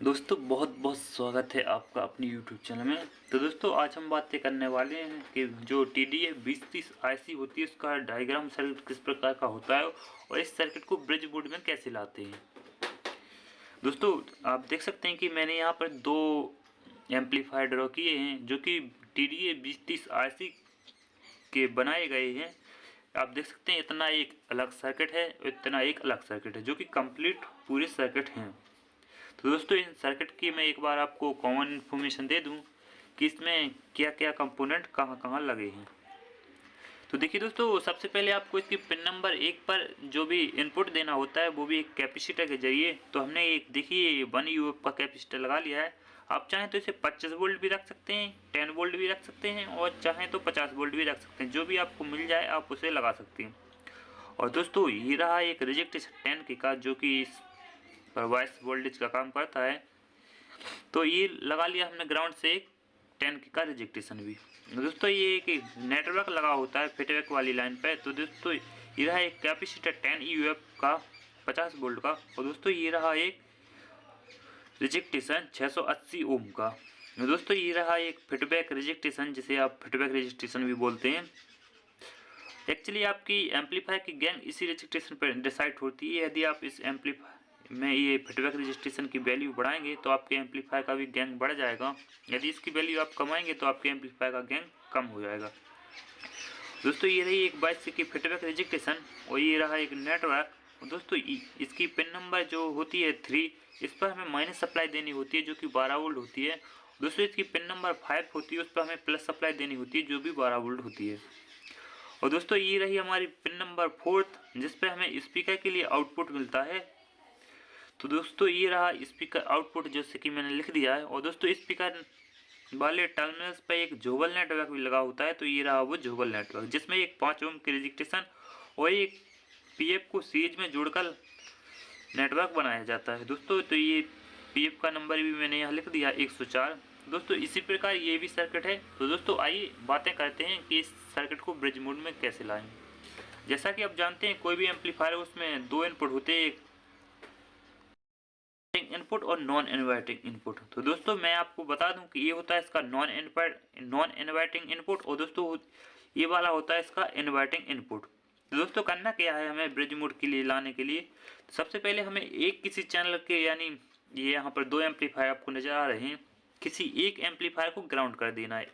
दोस्तों बहुत बहुत स्वागत है आपका अपनी यूट्यूब चैनल में। तो दोस्तों आज हम बातें करने वाले हैं कि जो TDA 2030 IC होती है उसका डायग्राम सर्किट किस प्रकार का होता है और इस सर्किट को ब्रिज बोर्ड में कैसे लाते हैं। दोस्तों आप देख सकते हैं कि मैंने यहाँ पर दो एम्पलीफायर ड्रॉ किए हैं जो कि TDA 2030 IC के बनाए गए हैं। आप देख सकते हैं इतना एक अलग सर्किट है और इतना एक अलग सर्किट है जो कि कंप्लीट पूरे सर्किट हैं। तो दोस्तों इन सर्किट की मैं एक बार आपको कॉमन इन्फॉर्मेशन दे दूं कि इसमें क्या क्या कंपोनेंट कहाँ कहाँ लगे हैं। तो देखिए दोस्तों सबसे पहले आपको इसकी पिन नंबर 1 पर जो भी इनपुट देना होता है वो भी एक कैपेसिटर के जरिए। तो हमने एक देखिए 1 UF का कैपेसिटर लगा लिया है। आप चाहें तो इसे 25 वोल्ट भी रख सकते हैं, 10 वोल्ट भी रख सकते हैं और चाहें तो 50 वोल्ट भी रख सकते हैं। जो भी आपको मिल जाए आप उसे लगा सकते हैं। और दोस्तों ये रहा एक रेजिस्टेंस 10K का जो कि इस पर वॉइस वोल्टेज का काम करता है। तो ये लगा लिया हमने ग्राउंड से एक 10K का रिजेक्टेशन भी। दोस्तों ये एक नेटवर्क लगा होता है फीडबैक वाली लाइन पे। तो दोस्तों ये रहा एक कैपेसिटर 10 UF का 50 वोल्ट का। और दोस्तों ये रहा एक रिजेक्टेशन 680 ओम का। दोस्तों ये रहा एक फीडबैक रिजेक्टेशन जिसे आप फीडबैक रजिस्ट्रेशन भी बोलते हैं। एक्चुअली आपकी एम्पलीफायर की गेन इसी रजिस्ट्रेशन पर डिसाइड होती है। यदि आप इस एम्पलीफायर में ये फीडबैक रजिस्ट्रेशन की वैल्यू बढ़ाएंगे तो आपके एम्पलीफायर का भी गेन बढ़ जाएगा। यदि इसकी वैल्यू आप कमाएंगे तो आपके एम्पलीफायर का गेन कम हो जाएगा। दोस्तों ये रही एक 22 की फीडबैक रजिस्ट्रेशन और ये रहा एक नेटवर्क। दोस्तों इसकी पिन नंबर जो होती है 3, इस पर हमें माइनस सप्लाई देनी होती है जो कि 12 वोल्ट होती है। दोस्तों इसकी पिन नंबर 5 होती है, उस पर हमें प्लस सप्लाई देनी होती है जो भी 12 वोल्ट होती है। और दोस्तों ये रही हमारी पिन नंबर 4 जिस पे हमें स्पीकर के लिए आउटपुट मिलता है। तो दोस्तों ये रहा स्पीकर आउटपुट जैसे कि मैंने लिख दिया है। और दोस्तों स्पीकर वाले टर्मिनल्स पे एक जोबल नेटवर्क भी लगा होता है। तो ये रहा वो जोबल नेटवर्क जिसमें एक 5 ओम की रजिस्ट्रेशन और एक PF को सीरीज में जोड़कर नेटवर्क बनाया जाता है। दोस्तों तो ये PF का नंबर भी मैंने यहाँ लिख दिया 104। दोस्तों इसी प्रकार ये भी सर्किट है। तो दोस्तों आइए बातें करते हैं कि इस सर्किट को ब्रिज मोड में कैसे लाएं। जैसा कि आप जानते हैं कोई भी एम्पलीफायर उसमें दो इनपुट होते हैं, एक इनपुट और नॉन इनवर्टिंग इनपुट। तो दोस्तों मैं आपको बता दूं कि ये होता है इसका नॉन इनवर्टिंग इनपुट और दोस्तों ये वाला होता है इसका इनवर्टिंग इनपुट। तो दोस्तों करना क्या है हमें ब्रिज मोड के लिए लाने के लिए। तो सबसे पहले हमें एक किसी चैनल के यानी ये यहाँ पर दो एम्पलीफायर आपको नजर आ रहे हैं, किसी एक एम्पलीफायर को ग्राउंड कर देना है,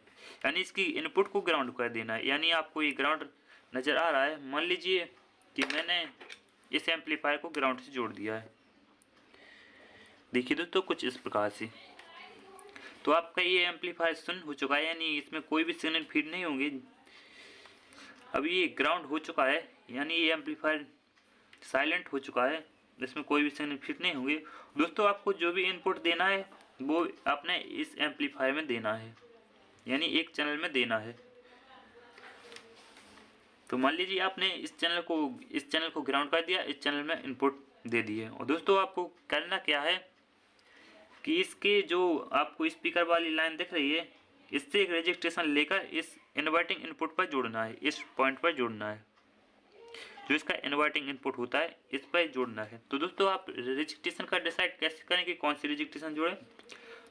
यानी इसकी इनपुट को ग्राउंड कर देना है। यानी आपको ये ग्राउंड नज़र आ रहा है। मान लीजिए कि मैंने इस एम्पलीफायर को ग्राउंड से जोड़ दिया है। देखिए दोस्तों कुछ इस प्रकार से। तो आपका ये एम्पलीफायर शून्य हो चुका है, यानी इसमें कोई भी सिग्नल फीड नहीं होंगे। अब ये ग्राउंड हो चुका है यानी ये एम्पलीफायर साइलेंट हो चुका है, इसमें कोई भी सिग्नल फीड नहीं होंगे। दोस्तों आपको जो भी इनपुट देना है वो आपने इस एम्पलीफायर में देना है, यानी एक चैनल में देना है। तो मान लीजिए आपने इस चैनल को ग्राउंड कर दिया, इस चैनल में इनपुट दे दिए। और दोस्तों आपको करना क्या है कि इसके जो आपको स्पीकर वाली लाइन दिख रही है इससे एक रजिस्ट्रेशन लेकर इस इन्वर्टिंग इनपुट पर जोड़ना है, इस पॉइंट पर जोड़ना है, जो इसका इन्वर्टिंग इनपुट होता है इस पर जोड़ना है। तो दोस्तों आप रजिस्ट्रेशन का डिसाइड कैसे करें कि कौन सी रजिस्ट्रेशन जोड़ें।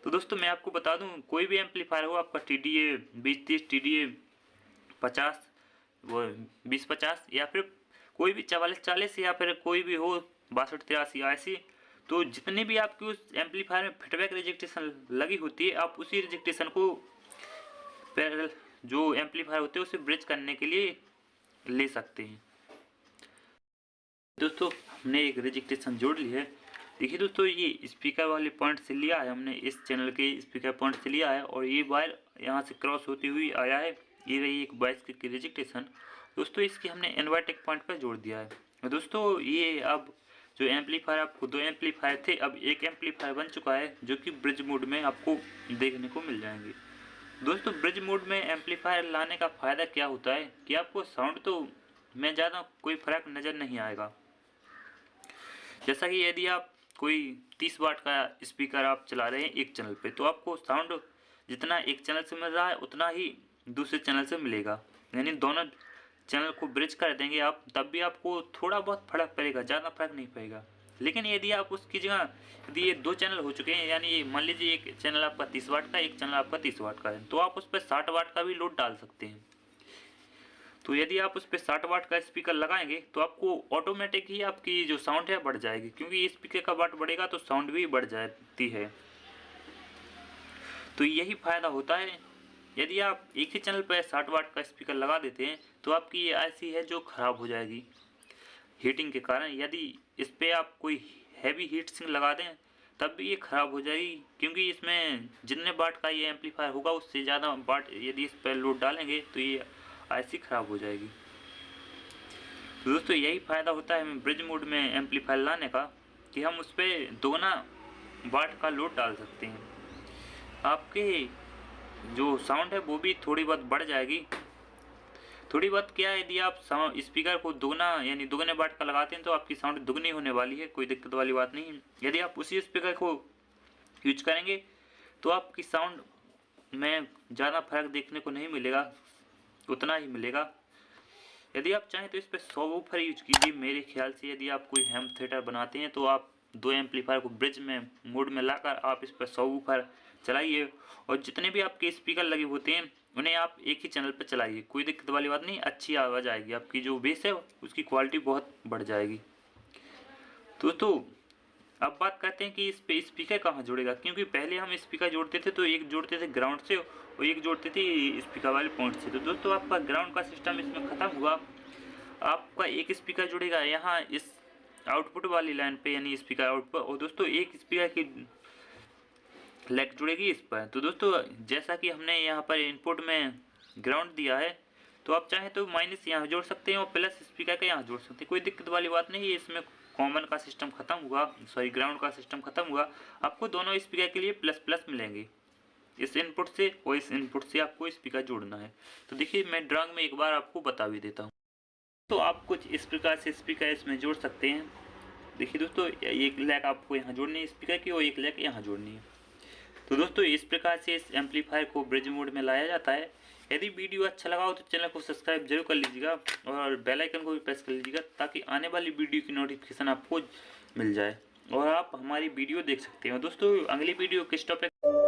तो दोस्तों मैं आपको बता दूं कोई भी एम्पलीफायर हो आपका TDA 2030, TDA 50, वो 2050 या फिर कोई भी 4440 या फिर कोई भी हो 6283 IC, तो जितने भी आपकी उस एम्पलीफायर में फीडबैक रजिस्ट्रेशन लगी होती है आप उसी रजिस्ट्रेशन को पैरेलल जो एम्पलीफायर होते हैं उसे ब्रिज करने के लिए ले सकते हैं। दोस्तों हमने एक रजिस्ट्रेशन जोड़ ली है। देखिए दोस्तों ये स्पीकर वाले पॉइंट से लिया है हमने, इस चैनल के स्पीकर पॉइंट से लिया है और ये वायर यहाँ से क्रॉस होती हुई आया है। ये रही एक 22 की रजिस्ट्रेशन। दोस्तों इसकी हमने इन्वर्टिंग पॉइंट पर जोड़ दिया है। दोस्तों ये अब जो एम्पलीफायर आपको दो एम्पलीफायर थे अब एक एम्पलीफायर बन चुका है जो कि ब्रिज मोड में आपको देखने को मिल जाएंगे। दोस्तों ब्रिज मोड में एम्पलीफायर लाने का फ़ायदा क्या होता है कि आपको साउंड तो में ज़्यादा कोई फ़र्क नज़र नहीं आएगा। जैसा कि यदि आप कोई 30 वाट का स्पीकर आप चला रहे हैं एक चैनल पे तो आपको साउंड जितना एक चैनल से मिल रहा है उतना ही दूसरे चैनल से मिलेगा, यानी दोनों चैनल को ब्रिज कर देंगे आप तब भी आपको थोड़ा बहुत फर्क पड़ेगा, ज़्यादा फर्क नहीं पड़ेगा। लेकिन यदि आप उसकी जगह यदि ये 2 चैनल हो चुके हैं, यानी मान लीजिए एक चैनल आपका 30 वाट का, एक चैनल आपका 30 वाट का है, तो आप उस पर 60 वाट का भी लोड डाल सकते हैं। तो यदि आप उस पर 60 वाट का स्पीकर लगाएंगे तो आपको ऑटोमेटिक ही आपकी जो साउंड है बढ़ जाएगी, क्योंकि स्पीकर का वाट बढ़ेगा तो साउंड भी बढ़ जाती है। तो यही फ़ायदा होता है। यदि आप एक ही चैनल पर 60 वाट का स्पीकर लगा देते हैं तो आपकी ये आईसी है जो ख़राब हो जाएगी हीटिंग के कारण। यदि इस पर आप कोई हैवी हीट सिंक लगा दें तब भी ये ख़राब हो जाएगी, क्योंकि इसमें जितने वाट का ये एम्पलीफायर होगा उससे ज़्यादा वाट यदि इस पर लोड डालेंगे तो ये आईसी ख़राब हो जाएगी। तो दोस्तों यही फ़ायदा होता है ब्रिज मोड में एम्पलीफायर लाने का, कि हम उस पर दोगुना वाट का लोड डाल सकते हैं। आपके जो साउंड है वो भी थोड़ी बहुत बढ़ जाएगी। थोड़ी बहुत क्या है, यदि आप स्पीकर को दुगना यानी दुगने वाट का लगाते हैं तो आपकी साउंड दुगनी होने वाली है, कोई दिक्कत वाली बात नहीं है। यदि आप उसी स्पीकर को यूज करेंगे तो आपकी साउंड में ज़्यादा फर्क देखने को नहीं मिलेगा, उतना ही मिलेगा। यदि आप चाहें तो इस पर सबवूफर यूज कीजिए। मेरे ख्याल से यदि आप कोई होम थिएटर बनाते हैं तो आप 2 एम्पलीफायर को ब्रिज में मोड में लाकर आप इस पर सबवूफर चलाइए, और जितने भी आपके स्पीकर लगे होते हैं उन्हें आप एक ही चैनल पर चलाइए, कोई दिक्कत वाली बात नहीं, अच्छी आवाज़ आएगी, आपकी जो बेस है उसकी क्वालिटी बहुत बढ़ जाएगी। तो अब बात करते हैं कि इस पे स्पीकर कहाँ जुड़ेगा, क्योंकि पहले हम स्पीकर जोड़ते थे तो एक जोड़ते थे ग्राउंड से और एक जोड़ते थे स्पीकर वाले पॉइंट से। तो दोस्तों आपका ग्राउंड का सिस्टम इसमें ख़त्म हुआ, आपका एक स्पीकर जुड़ेगा यहाँ इस आउटपुट वाली लाइन पे, यानी स्पीकर आउटपुट, और दोस्तों एक स्पीकर की लेग जुड़ेगी इस पर। तो दोस्तों जैसा कि हमने यहाँ पर इनपुट में ग्राउंड दिया है, तो आप चाहें तो माइनस यहाँ जोड़ सकते हैं और प्लस स्पीकर का यहाँ जोड़ सकते हैं, कोई दिक्कत वाली बात नहीं है। इसमें कॉमन का सिस्टम खत्म हुआ, सॉरी ग्राउंड का सिस्टम खत्म हुआ। आपको दोनों स्पीकर के लिए प्लस प्लस मिलेंगे, इस इनपुट से और इस इनपुट से आपको स्पीकर जोड़ना है। तो देखिए मैं ड्राइंग में एक बार आपको बता भी देता हूँ। तो आप कुछ इस प्रकार से स्पीकर इसमें जोड़ सकते हैं। देखिए दोस्तों एक लेग आपको यहाँ जोड़नी है स्पीकर की और एक लेग यहाँ जोड़नी है। तो दोस्तों इस प्रकार से इस एम्पलीफायर को ब्रिज मोड में लाया जाता है। यदि वीडियो अच्छा लगा हो तो चैनल को सब्सक्राइब जरूर कर लीजिएगा और बेल आइकन को भी प्रेस कर लीजिएगा, ताकि आने वाली वीडियो की नोटिफिकेशन आपको मिल जाए और आप हमारी वीडियो देख सकते हैं। दोस्तों अगली वीडियो किस टॉपिक